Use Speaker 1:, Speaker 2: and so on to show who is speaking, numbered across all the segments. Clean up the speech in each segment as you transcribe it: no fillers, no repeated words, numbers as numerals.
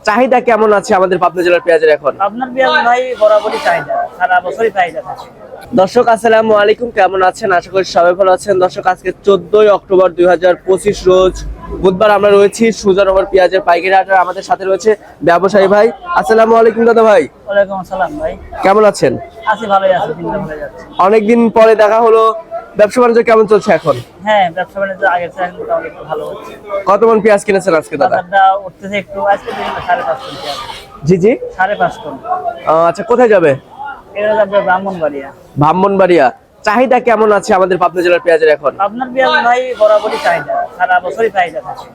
Speaker 1: চাহিদা কেমন আছে আমাদের পাবনা জেলার পেঁয়াজের এখন?
Speaker 2: আপনার পেঁয়াজ ভাই বরাবরই চাহিদা, সারা বছরই চাহিদা থাকে।
Speaker 1: দর্শক আসসালামু আলাইকুম, কেমন আছেন? আশা করি সবাই ভালো আছেন। দর্শক আজকে 14 অক্টোবর 2025 রোজ বুধবার আমরা রয়েছি সুজানগর পেঁয়াজের পাইকারি হাটে। আমাদের সাথে রয়েছে ব্যবসায়ী ভাই। আসসালামু আলাইকুম দাদা ভাই,
Speaker 2: ওয়ালাইকুম আসসালাম ভাই।
Speaker 1: কেমন আছেন?
Speaker 2: আছি, ভালোই আছি, দিনটা ভালো যাচ্ছে।
Speaker 1: অনেকদিন পরে দেখা হলো, ব্যবসা বাণিজ্য কেমন চলছে এখন?
Speaker 2: হ্যাঁ, ব্যবসা বাণিজ্য আগের চেয়ে মোটামুটি একটু ভালো হচ্ছে।
Speaker 1: কত মন পেঁয়াজ কিনেছেন আজকে দাদা?
Speaker 2: বাজারটা উঠতেছে একটু, আজকে দিন 5.5 টন পেঁয়াজ।
Speaker 1: জি জি,
Speaker 2: 5.5 টন।
Speaker 1: আচ্ছা, কোথায় যাবে?
Speaker 2: এটা যাবে ব্রাহ্মণবাড়িয়া।
Speaker 1: ব্রাহ্মণবাড়িয়া। চাহিদা কেমন আছে আমাদের পাবনা জেলার পেঁয়াজের এখন?
Speaker 2: আপনার পেঁয়াজ ভাই বরাবরই চাহিদা, সারা বছরই চাহিদা থাকে।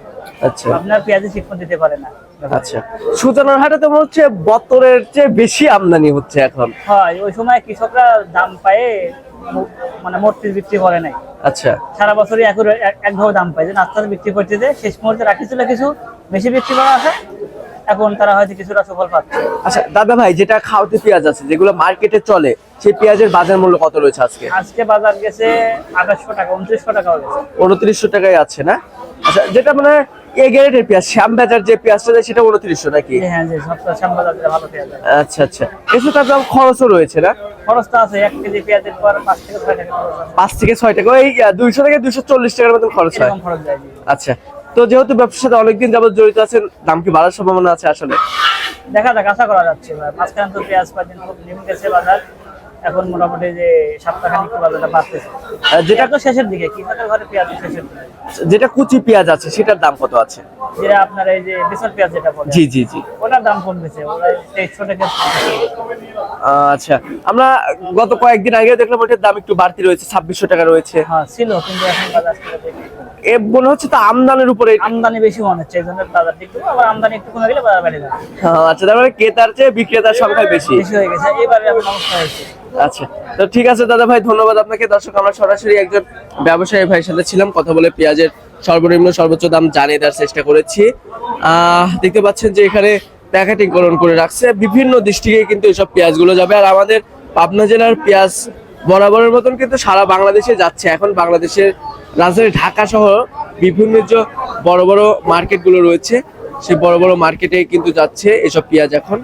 Speaker 1: আচ্ছা
Speaker 2: আপনার পেঁয়াজই ঠিক মতো দিতে পারে না।
Speaker 1: আচ্ছা, সুজানার হাটে তো মনে হচ্ছে বছরের চেয়ে বেশি আমদানি হচ্ছে এখন।
Speaker 2: হয়, ওই সময় কৃষকরা দাম পায়ে মানে মূর্তি বিক্রি করে নাই।
Speaker 1: আচ্ছা
Speaker 2: সারা বছরই একভাবে দাম পায়, যে আস্তে আস্তে বিক্রি করতে যে শেষ মুহূর্তে রাখিছিল কিছু বেশি বিক্রি করা আছে, এখন তারা হয়তো কিছুটা সুফল পাচ্ছে।
Speaker 1: আচ্ছা দাদা ভাই, যেটা খাওয়াতে পেঁয়াজ আছে যেগুলো মার্কেটে চলে, সেই পেঁয়াজের বাজার মূল্য কত রয়েছে আজকে?
Speaker 2: আজকে বাজার গেছে 2800 টাকা, 2900 টাকা গেছে।
Speaker 1: 2900 টাকায় আছে না? আচ্ছা, যেটা মানে এ গ্রেডের পেঁয়াজ, শ্যাম বাজার যে পেঁয়াজটা দেয় সেটা 2900 নাকি?
Speaker 2: হ্যাঁ, যে সপ্তাহ শ্যামবাজার ভালো পেঁয়াজ আছে।
Speaker 1: আচ্ছা আচ্ছা, এসে তার দাম খরচও রয়েছে না?
Speaker 2: খরচটা আছে, 1 কেজি পেঁয়াজের পর 5 থেকে 6 টাকা খরচ আছে।
Speaker 1: 5 থেকে 6 টাকা, ওই 200 থেকে 240 টাকার মতন খরচ হয়।
Speaker 2: এরকম খরচ যায়।
Speaker 1: আচ্ছা, তো যেহেতু ব্যবসার সাথে অনেকদিন যাবত জড়িত আছেন, দাম কি বাড়ার সম্ভাবনা আছে আসলে?
Speaker 2: দেখা যাক, আশা করা যাচ্ছে। মাঝখানে তো পেঁয়াজ পাচ্ছেন খুব নেমে গেছে বাজার, এখন মোটামুটি যে সপ্তাহখানিক বাজারটা বাড়তেছে। যেটা তো শেষের দিকে, কৃষকের ঘরে পেঁয়াজ শেষের দিকে।
Speaker 1: যেটা কুচি পেঁয়াজ আছে সেটার দাম কত আছে?
Speaker 2: যেটা আপনার এই যে বেসর পেঁয়াজ যেটা বলে,
Speaker 1: জি জি জি,
Speaker 2: ওটার দাম কমতেছে, ওটা 2300 টাকা।
Speaker 1: আচ্ছা, আমরা গত কয়েকদিন আগে দেখলাম ওটার দাম একটু বাড়তি রয়েছে, 2600 টাকা রয়েছে।
Speaker 2: হ্যাঁ ছিল, কিন্তু এখন বাজার ছিল দেখি
Speaker 1: এ মনে হচ্ছে তো আমদানির উপরে।
Speaker 2: আমদানি বেশি মনে হচ্ছে, এই জন্য বাজার একটু, আবার আমদানি একটু কমে গেলে বাজার বেড়ে যাবে।
Speaker 1: আচ্ছা, তার মানে ক্রেতার চেয়ে বিক্রেতার সংখ্যা বেশি
Speaker 2: বেশি হয়ে গেছে এবারে, এমন অবস্থা হয়েছে।
Speaker 1: আচ্ছা, তো ঠিক আছে দাদা ভাই, ধন্যবাদ আপনাকে। দর্শক, আমরা সরাসরি একজন ব্যবসায়ী ভাইয়ের সাথে ছিলাম, কথা বলে পেঁয়াজের সর্বনিম্ন সর্বোচ্চ দাম জানিয়ে দেওয়ার চেষ্টা করেছি। দেখতে পাচ্ছেন যে এখানে প্যাকেটিং করে রাখছে, বিভিন্ন ডিস্ট্রিক্টে কিন্তু এসব পেঁয়াজগুলো যাবে। আর আমাদের পাবনা জেলার পেঁয়াজ বরাবরের মতন কিন্তু সারা বাংলাদেশে যাচ্ছে। এখন বাংলাদেশের রাজধানী ঢাকা সহ বিভিন্ন যে বড় বড় মার্কেটগুলো রয়েছে, সেই বড় বড় মার্কেটে কিন্তু যাচ্ছে এসব পেঁয়াজ এখন।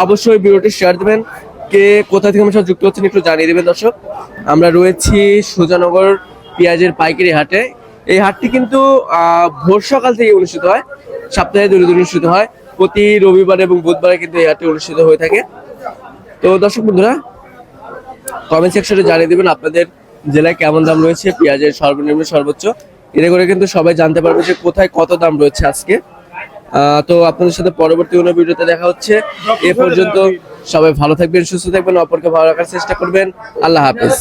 Speaker 1: অবশ্যই ভিডিওটি শেয়ার দেবেন, কে কোথা থেকে আমার সাথে যুক্ত হচ্ছেন একটু জানিয়ে দেবেন। দর্শক, আমরা রয়েছি সুজানগর পেঁয়াজের পাইকারি হাটে। এই হাটটি কিন্তু ভোর সকাল থেকে অনুষ্ঠিত হয়, সপ্তাহে 2 দিন অনুষ্ঠিত হয়। প্রতি রবিবার এবং বুধবারে কিন্তু এই হাটটি অনুষ্ঠিত হয়ে থাকে। তো দর্শক বন্ধুরা, কমেন্ট সেকশনে জানিয়ে দেবেন আপনাদের জেলায় কেমন দাম রয়েছে পেঁয়াজের সর্বনিম্ন সর্বোচ্চ। এতে করে কিন্তু সবাই জানতে পারবে যে কোথায় কত দাম রয়েছে আজকে। তো আপনাদের সাথে পরবর্তী কোনো ভিডিওতে দেখা হচ্ছে। এ পর্যন্ত সবাই ভালো থাকবেন, সুস্থ থাকবেন, অপরকে ভালো রাখার চেষ্টা করবেন। আল্লাহ হাফেজ।